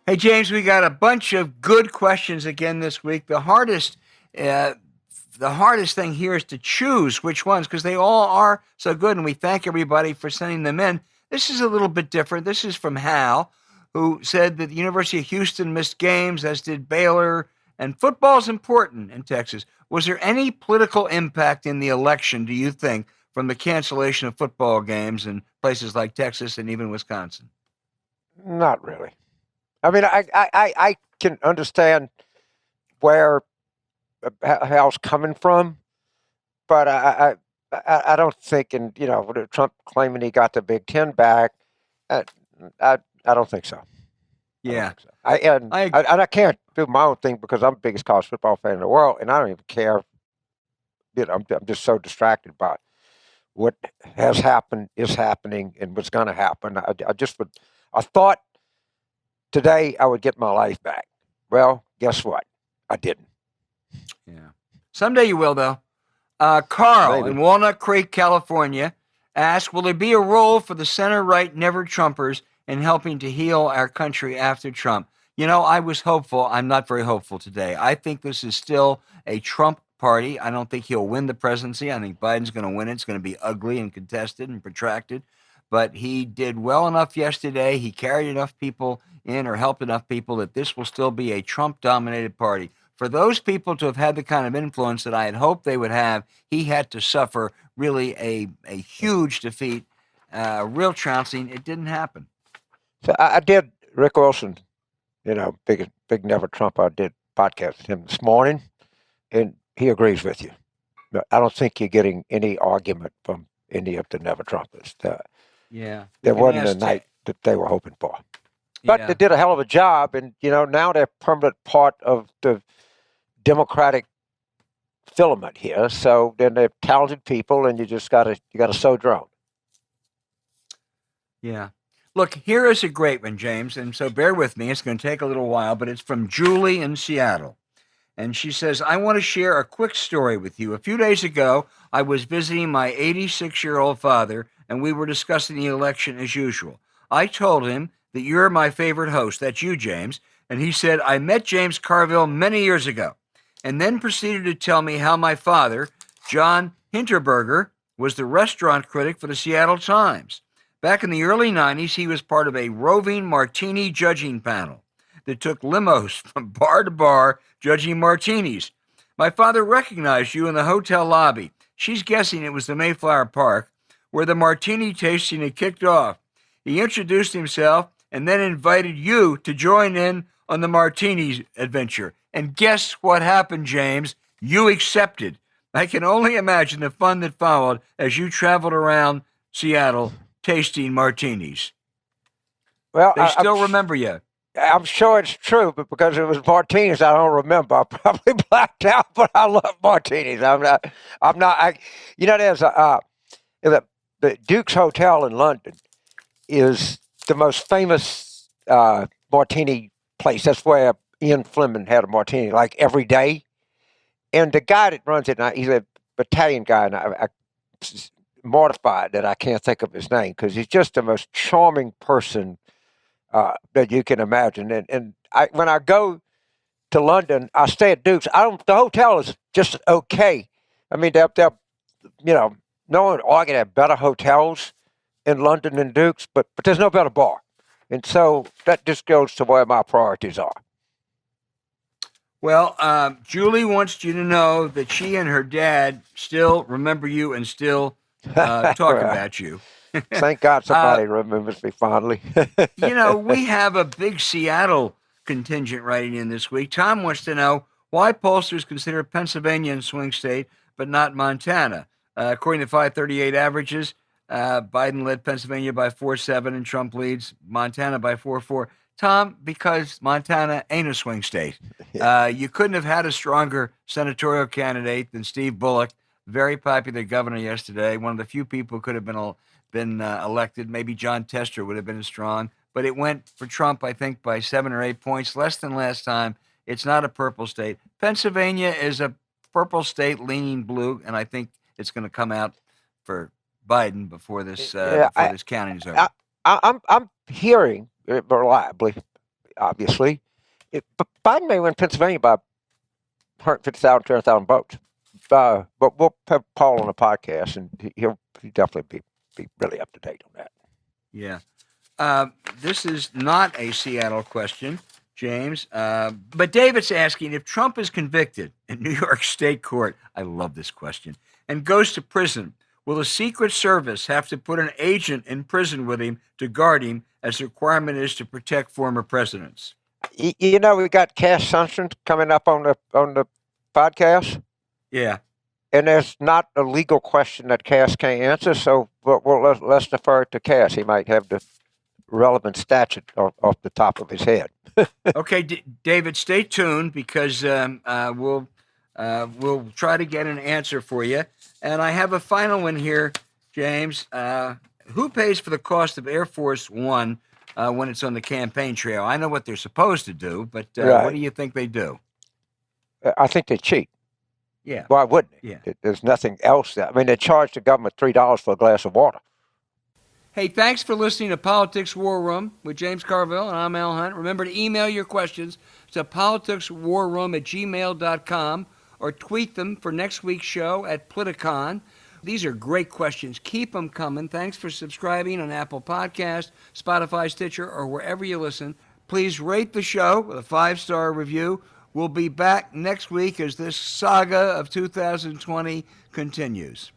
Hey, James, we got a bunch of good questions again this week. Uh, the hardest thing here is to choose which ones because they all are so good, and we thank everybody for sending them in. This is a little bit different. This is from Hal, who said that the University of Houston missed games, as did Baylor, and football's important in Texas. Was there any political impact in the election, do you think, from the cancellation of football games in places like Texas and even Wisconsin? Not really. I mean, I can understand where Hal's coming from, but I don't think, and with Trump claiming he got the Big Ten back, I I don't think so. I don't Yeah, think so. I I can't do my own thing because I'm the biggest college football fan in the world, and I don't even care. I'm just so distracted by what has happened, is happening, and what's going to happen. I just would. I thought today I would get my life back. Well, guess what? I didn't. Yeah. Someday you will, though. Carl in Maybe. Walnut Creek, California, asked, will there be a role for the center-right never-Trumpers in helping to heal our country after Trump? I was hopeful. I'm not very hopeful today. I think this is still a Trump party. I don't think he'll win the presidency. I think Biden's going to win it. It's going to be ugly and contested and protracted. But he did well enough yesterday. He carried enough people in or helped enough people that this will still be a Trump-dominated party. For those people to have had the kind of influence that I had hoped they would have, he had to suffer really a huge defeat, a real trouncing. It didn't happen. So I did Rick Wilson, big never Trump. I did podcast with him this morning, and he agrees with you. But I don't think you're getting any argument from any of the never Trumpers. Yeah, we There can wasn't a ask. night that they were hoping for. But they Yeah, did a hell of a job, and now they're permanent part of the Democratic filament here. So then they're talented people, and you gotta sow drone. yeah. Look, here is a great one, James, and so bear with me. It's going to take a little while, but it's from Julie in Seattle. And she says, I want to share a quick story with you. A few days ago, I was visiting my 86-year-old father, and we were discussing the election as usual. I told him that you're my favorite host. That's you, James. And he said, I met James Carville many years ago, and then proceeded to tell me how my father, John Hinterberger, was the restaurant critic for the Seattle Times. Back in the early 90s, he was part of a roving martini judging panel that took limos from bar to bar judging martinis. My father recognized you in the hotel lobby. She's guessing it was the Mayflower Park, where the martini tasting had kicked off. He introduced himself and then invited you to join in on the martinis adventure. And guess what happened, James? You accepted. I can only imagine the fun that followed as you traveled around Seattle tasting martinis. Well, They still remember you. I'm sure it's true, but because it was martinis, I don't remember. I probably blacked out, but I love martinis. I'm not. I'm not. There's the, the Duke's Hotel in London is the most famous martini place. That's where Ian Fleming had a martini like every day. And the guy that runs it, he's a Italian guy, and I'm mortified that I can't think of his name because he's just the most charming person that you can imagine. And when I go to London, I stay at Duke's. I don't. The hotel is just okay. I mean, they're no one arguing have better hotels in London than Duke's, but there's no better bar, and so that just goes to where my priorities are. Well, Julie wants you to know that she and her dad still remember you and still talk about you. Thank God uh, somebody remembers me fondly. we have a big Seattle contingent writing in this week. Tom wants to know why pollsters consider Pennsylvania a swing state, but not Montana. According to 538 averages, Biden led Pennsylvania by 4-7, and Trump leads Montana by 4-4. Tom, because Montana ain't a swing state. Yeah. You couldn't have had a stronger senatorial candidate than Steve Bullock, very popular governor yesterday. One of the few people who could have been elected. Maybe John Tester would have been as strong, but it went for Trump, I think, by 7 or 8 points, less than last time. It's not a purple state. Pennsylvania is a purple state leaning blue, and I think it's going to come out for Biden Yeah, before this counting is over. I, I'm hearing reliably. obviously. But Biden may win Pennsylvania by 150,000, 200,000 votes. But we'll have Paul on the podcast, and he'll definitely be really up to date on that. Yeah. This is not a Seattle question, James. But David's asking if Trump is convicted in New York State Court. I love this question. And goes to prison. Will the Secret Service have to put an agent in prison with him to guard him, as the requirement is to protect former presidents? We got Cass Sunstein coming up on the podcast. Yeah. And there's not a legal question that Cass can't answer, so let's defer to Cass. He might have the relevant statute off the top of his head. Okay, David, stay tuned, because we'll try to get an answer for you. And I have a final one here, James. Who pays for the cost of Air Force One when it's on the campaign trail? I know what they're supposed to do, but Right. What do you think they do? I think they cheat. Yeah. Why wouldn't it? Yeah. There's nothing else. They charge the government $3 for a glass of water. Hey, thanks for listening to Politics War Room with James Carville, and I'm Al Hunt. Remember to email your questions to politicswarroom@gmail.com or tweet them for next week's show at Politicon. These are great questions. Keep them coming. Thanks for subscribing on Apple Podcasts, Spotify, Stitcher, or wherever you listen. Please rate the show with a 5-star review. We'll be back next week as this saga of 2020 continues.